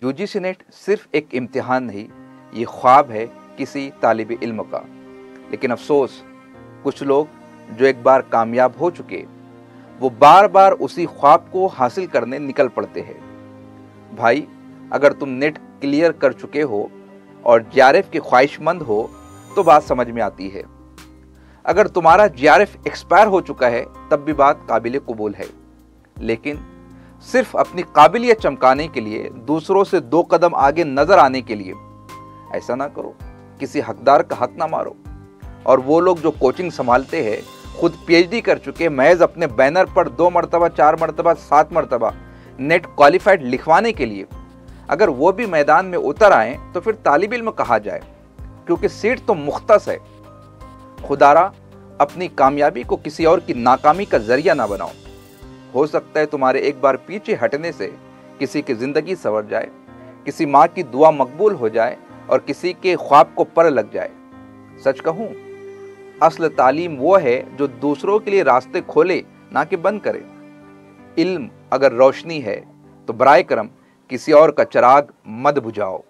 UGC net सिर्फ एक इम्तिहान नहीं, ये ख्वाब है किसी तालिब इल्म का। लेकिन अफसोस, कुछ लोग जो एक बार कामयाब हो चुके, वो बार बार उसी ख्वाब को हासिल करने निकल पड़ते हैं। भाई, अगर तुम नेट क्लियर कर चुके हो और जेआरएफ के ख्वाहिशमंद हो तो बात समझ में आती है। अगर तुम्हारा जेआरएफ एक्सपायर हो चुका है तब भी बात काबिल कबूल है। लेकिन सिर्फ अपनी काबिलियत चमकाने के लिए, दूसरों से 2 कदम आगे नजर आने के लिए ऐसा ना करो। किसी हकदार का हक ना मारो। और वो लोग जो कोचिंग संभालते हैं, खुद पीएचडी कर चुके, महज अपने बैनर पर 2 मरतबा, 4 मरतबा, 7 मरतबा नेट क्वालिफाइड लिखवाने के लिए अगर वो भी मैदान में उतर आए तो फिर तालिब इल्म कहा जाए, क्योंकि सीट तो मुख्तस है। खुदारा अपनी कामयाबी को किसी और की नाकामी का जरिया ना बनाओ। हो सकता है तुम्हारे एक बार पीछे हटने से किसी की जिंदगी संवर जाए, किसी माँ की दुआ मकबूल हो जाए और किसी के ख्वाब को पर लग जाए। सच कहूँ, असल तालीम वो है जो दूसरों के लिए रास्ते खोले, ना कि बंद करे। इल्म अगर रोशनी है तो बराए करम किसी और का चिराग मत बुझाओ।